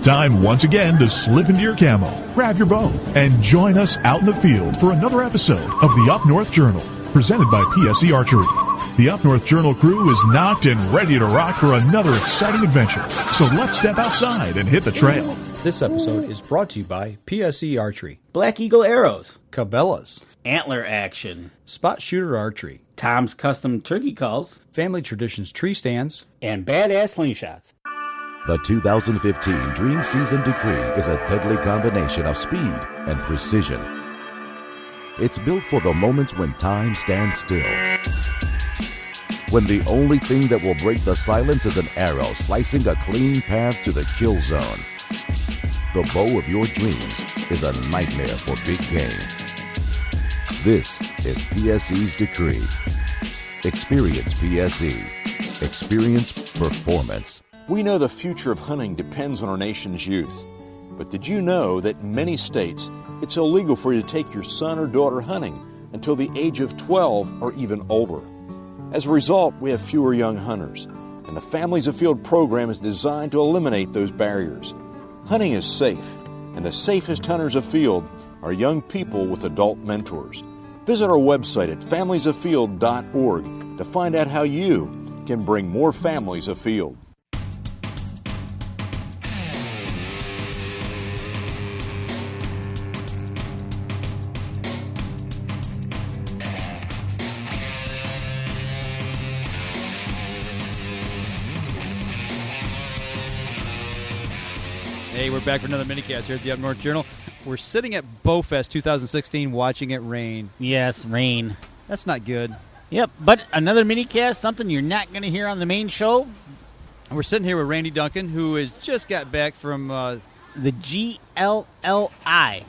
time once again to slip into your camo, grab your bow, and join us out in the field for another episode of the Up North Journal, presented by PSE Archery. The Up North Journal crew is knocked and ready to rock for another exciting adventure. So let's step outside and hit the trail. This episode is brought to you by PSE Archery, Black Eagle Arrows, Cabela's, Antler Action, Spot Shooter Archery, Tom's Custom Turkey Calls, Family Traditions Tree Stands, and Badass Slingshots. The 2015 Dream Season Decree is a deadly combination of speed and precision. It's built for the moments when time stands still. When the only thing that will break the silence is an arrow slicing a clean path to the kill zone. The bow of your dreams is a nightmare for big game. This is PSE's Decree. Experience PSE. Experience performance. We know the future of hunting depends on our nation's youth. But did you know that in many states, it's illegal for you to take your son or daughter hunting until the age of 12 or even older? As a result, we have fewer young hunters, and the Families Afield program is designed to eliminate those barriers. Hunting is safe, and the safest hunters afield are young people with adult mentors. Visit our website at familiesafield.org to find out how you can bring more families afield. Hey, we're back for another minicast here at the Up North Journal. We're sitting at Bowfest 2016 watching it rain. Yes, rain. That's not good. Yep, but another minicast, something you're not going to hear on the main show. And we're sitting here with Randy Duncan, who has just got back from The GLLI.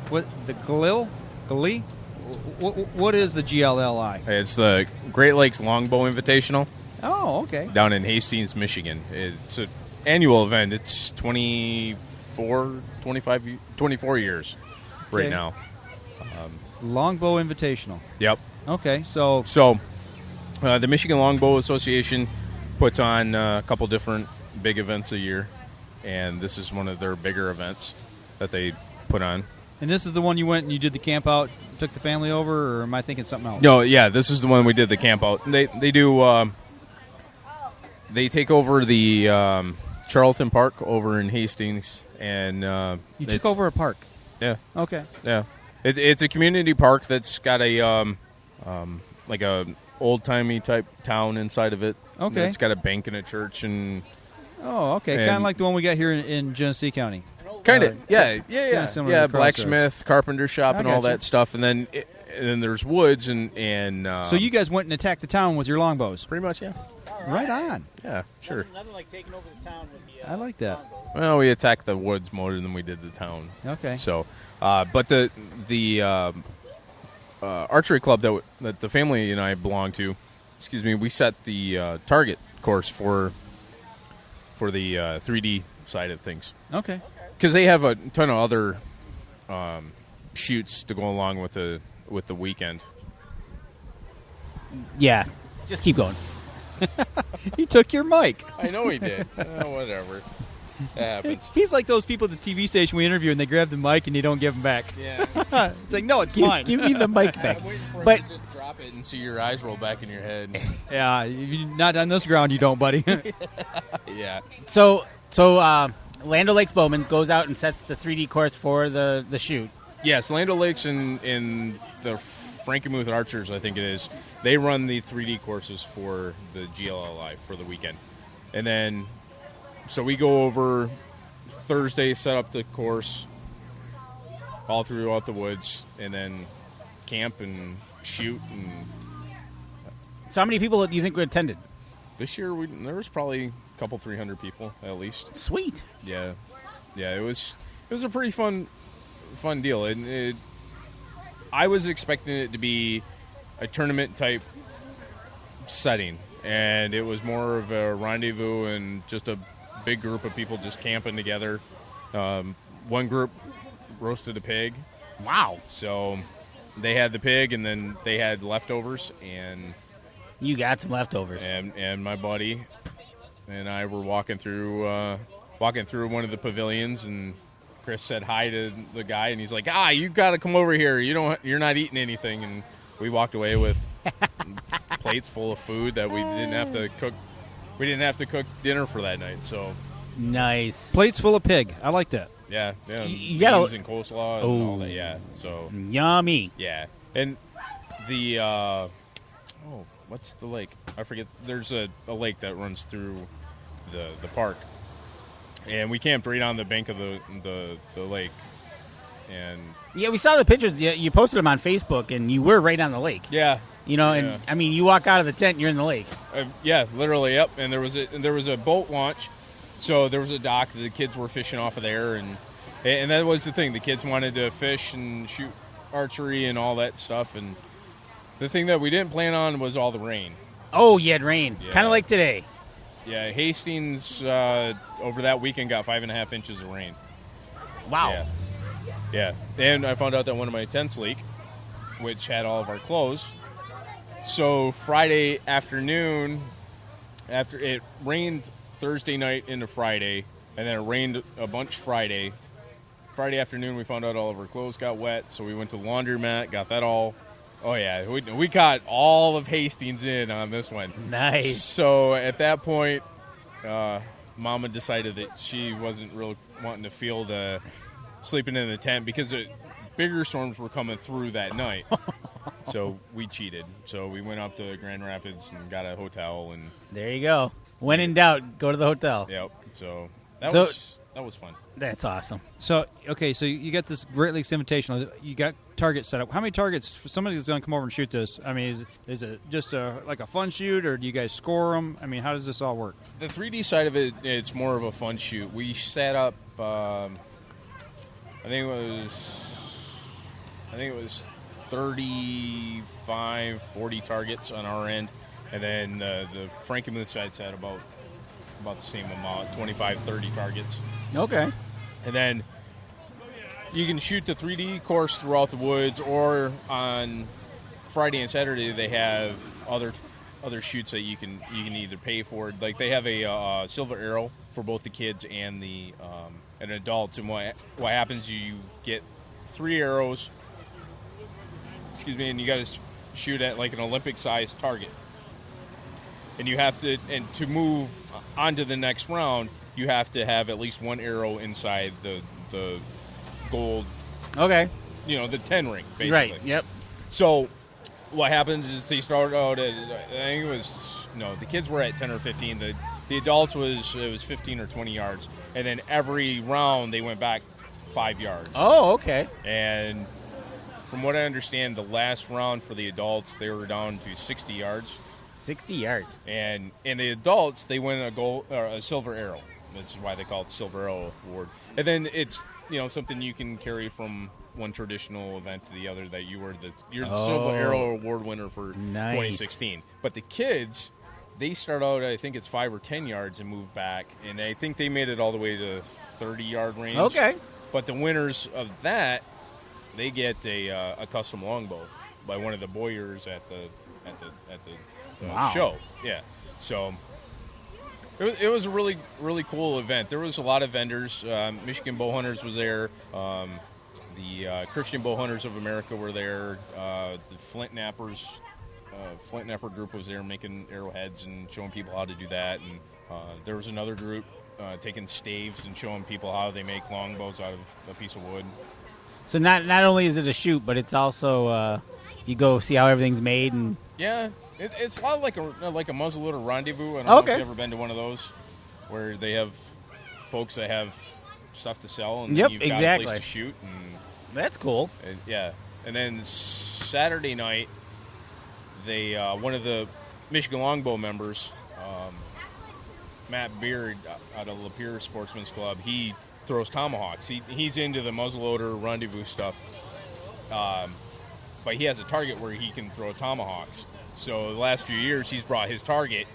what the Galil? Gali? What is the GLLI? It's the Great Lakes Longbow Invitational Oh, okay. down in Hastings, Michigan. It's an annual event. It's 24 years right Okay. now. Longbow Invitational. Yep. Okay, so So the Michigan Longbow Association puts on a couple different big events a year, and this is one of their bigger events that they put on. and this is the one you went and you did the camp out, took the family over, or am I thinking something else? No, yeah, this is the one we did the camp out. They do they take over the Charlton Park over in Hastings, and You took over a park. Yeah, Okay. yeah. It's a community park that's got a like a old timey type town inside of it. Okay. It's got a bank and a church and Oh, okay. Kind of And- like the one we got here in Genesee County. kind of yeah similar to the blacksmith, carpenter shop, I and all gotcha. that stuff. And then there's woods and So you guys went and attacked the town with your longbows. pretty much Right on. yeah sure. Nothing like taking over the town with the... I like that. Well, we attacked the woods more than we did the town. Okay. So, but the archery club that the family and I belong to, we set the target course for the 3D side of things Okay. because they have a ton of other shoots to go along with the weekend. Yeah, just keep going. He took your mic. I know he did. Whatever. That happens. He's like those people at the TV station we interview and they grab the mic and you don't give them back. Yeah. It's like, no, it's mine. Give me the mic back. I'm waiting for But him to just drop it and see your eyes roll back in your head. Yeah, if you're not on this ground, you don't, buddy. Yeah. so Land O'Lakes Bowman goes out and sets the 3D course for the shoot. Yes, Land O'Lakes in the Frankenmuth Archers, I think it is. They run the 3D courses for the GLLI for the weekend. And then, so we go over Thursday, set up the course all throughout the woods, and then camp and shoot. And So how many people do you think attended? this year, there was probably a couple 300 people at least. Sweet. Yeah, it was a pretty fun deal. I was expecting it to be a tournament type setting, and it was more of a rendezvous and just a big group of people just camping together. One group roasted a pig. Wow. So they had the pig, and then they had leftovers, and You got some leftovers. my buddy and I were walking through walking through one of the pavilions, and Chris said hi to the guy, and he's like, you got to come over here. You're not eating anything. And we walked away with plates full of food that we didn't have to cook. We didn't have to cook dinner for that night. So nice. Plates full of pig. I like that. yeah, You gotta- beans and coleslaw and all that. Yeah, so Yummy. yeah, and the what's the lake? I forget. There's a lake that runs through the park, and we camped right on the bank of the lake. And Yeah, we saw the pictures. You posted them on Facebook, and you were right on the lake. yeah, You know, and Yeah. I mean, you walk out of the tent, and you're in the lake. yeah, literally, yep. And there was a boat launch, so there was a dock. The kids were fishing off of there, and that was the thing. The kids wanted to fish and shoot archery and all that stuff. And the thing that we didn't plan on was all the rain. Oh, you had rain, Yeah. kind of like today. Yeah, Hastings over that weekend got 5.5 inches of rain. Wow. Yeah, and I found out that one of my tents leaked, which had all of our clothes. So Friday afternoon, after it rained Thursday night into Friday, and then it rained a bunch Friday. Friday afternoon, we found out all of our clothes got wet, so we went to the laundromat, got that all. Oh yeah, we got all of Hastings in on this one. Nice. So at that point, Mama decided that she wasn't really wanting to feel the sleeping in the tent because bigger storms were coming through that night. So we cheated. So we went up to Grand Rapids and got a hotel, and There you go. When in doubt, go to the hotel. yep. So that So- was fun. That's awesome. So, okay, so you got this Great Lakes Invitational. You got targets set up. How many targets? Somebody's going to come over and shoot this. I mean, is it just like a fun shoot, or do you guys score them? I mean, how does this all work? The 3D side of it, it's more of a fun shoot. We set up, I think it was 35, 40 targets on our end, and then the Frankenmuth side set about the same amount, 25, 30 targets. Okay. And then you can shoot the 3D course throughout the woods, or on Friday and Saturday they have other shoots that you can either pay for. Like they have a silver arrow for both the kids and the adults. And what happens? You get 3 arrows. Excuse me, and you got to shoot at like an Olympic-sized target. And you have to, and to move on to the next round, you have to have at least 1 arrow inside the gold, Okay. the 10 ring, basically. Right. Yep. So what happens is they start out at, I think it was, the kids were at 10 or 15. The adults was 15 or 20 yards. And then every round they went back 5 yards. Oh, okay. And from what I understand, the last round for the adults, they were down to 60 yards. 60 yards. And in the adults, they win a silver arrow. That's why they call it the Silver Arrow Award. And then it's something you can carry from one traditional event to the other. That you're the Silver Arrow Award winner for 2016. But the kids, they start out, I think it's 5 or 10 yards and move back, and I think they made it all the way to 30-yard range. Okay. But the winners of that, they get a custom longbow by one of the bowyers at the Wow. show. Yeah. So it was a really, really cool event. There was a lot of vendors. Michigan Bowhunters was there. The Christian Bowhunters of America were there. The Flint Napper group was there making arrowheads and showing people how to do that. And there was another group taking staves and showing people how they make longbows out of a piece of wood. So not only is it a shoot, but it's also you go see how everything's made and. Yeah. It's a lot like a muzzleloader rendezvous. I don't know if Okay. you've ever been to one of those where they have folks that have stuff to sell and Yep, you've got a exactly. place to shoot. And That's cool. yeah. And then Saturday night, they one of the Michigan Longbow members, Matt Beard out of Lapeer Sportsman's Club, he throws tomahawks. He's into the muzzleloader rendezvous stuff, but he has a target where he can throw tomahawks. So the last few years, he's brought his target,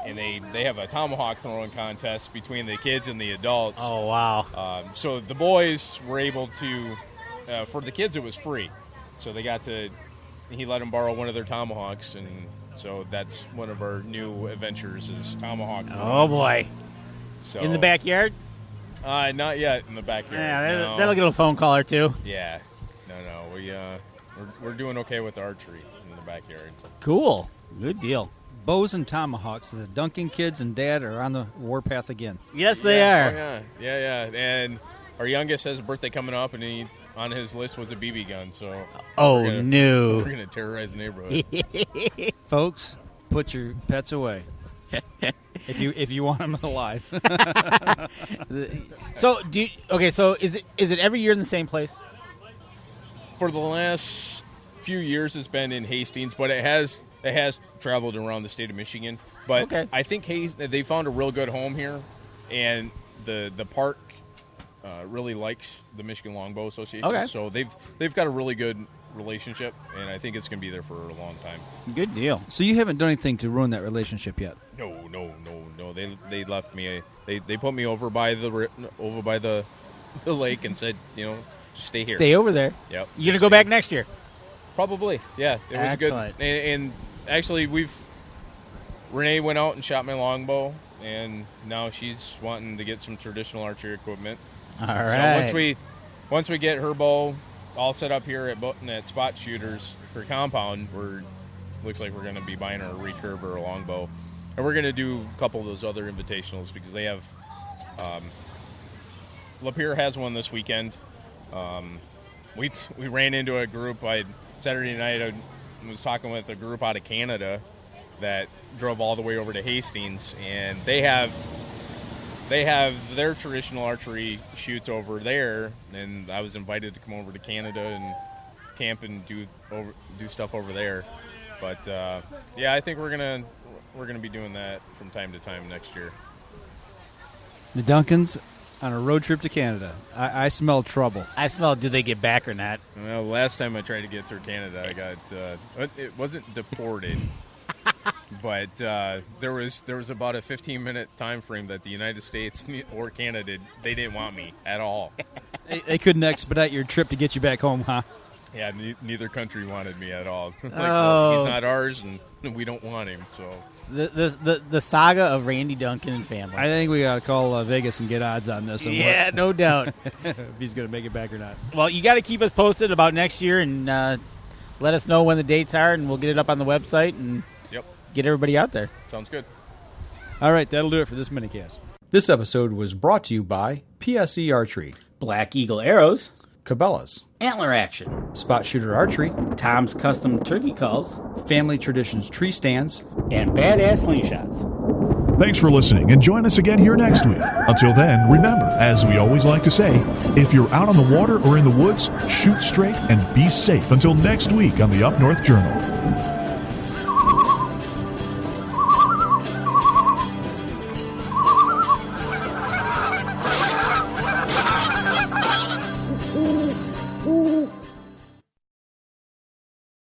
and they have a tomahawk throwing contest between the kids and the adults. Oh, wow. So the boys were able to, for the kids, it was free. So they got to, he let them borrow one of their tomahawks, and so that's one of our new adventures is tomahawk throwing. Oh, boy. So In the backyard? Not yet in the backyard. Yeah, no. that'll get a phone call or two. Yeah. No. We're doing okay with the archery in the backyard. Cool. Good deal. Bows and tomahawks. The Duncan kids and Dad are on the warpath again. Yes, they are. Oh, yeah. And our youngest has a birthday coming up, and on his list was a BB gun. So no. we're gonna terrorize the neighborhood. Folks, put your pets away. if you want them alive. So is it every year in the same place? For the last few years, it's been in Hastings, but it has traveled around the state of Michigan. But okay. I think they found a real good home here, and the park really likes the Michigan Longbow Association. Okay. So they've got a really good relationship, and I think it's going to be there for a long time. Good deal. So you haven't done anything to ruin that relationship yet? No. They left me. They put me over by the lake and said, just stay here. Stay over there. Yep. You gonna go back next year? Probably. Yeah. It was Excellent. good. And actually, Renee went out and shot my longbow, and now she's wanting to get some traditional archery equipment. All right. So once we get her bow all set up here at Spot Shooters, her compound, looks like we're going to be buying her a recurve or a longbow. And we're going to do a couple of those other invitationals because they have Lapeer has one this weekend. We ran into a group. Saturday night I was talking with a group out of Canada that drove all the way over to Hastings, and they have their traditional archery shoots over there, and I was invited to come over to Canada and camp and do stuff over there. But I think we're gonna be doing that from time to time next year. The Duncans on a road trip to Canada. I smell trouble. I smell. Do they get back or not? Well, last time I tried to get through Canada, I got it wasn't deported. But there was about a 15-minute time frame that the United States or Canada they didn't want me at all. They couldn't expedite your trip to get you back home, huh? Yeah, neither country wanted me at all. Oh. He's not ours, and we don't want him. So the saga of Randy Duncan and family. I think we got to call Vegas and get odds on this. Yeah, no doubt. If he's going to make it back or not. Well, you got to keep us posted about next year and let us know when the dates are, and we'll get it up on the website and get everybody out there. Sounds good. All right, that'll do it for this minicast. This episode was brought to you by PSE Archery, Black Eagle Arrows, Cabela's, Antler Action, Spot Shooter Archery, Tom's Custom Turkey Calls, Family Traditions Tree Stands, and Badass Slingshots. Thanks for listening, and join us again here next week. Until then, remember, as we always like to say, if you're out on the water or in the woods, shoot straight and be safe until next week on the Up North Journal.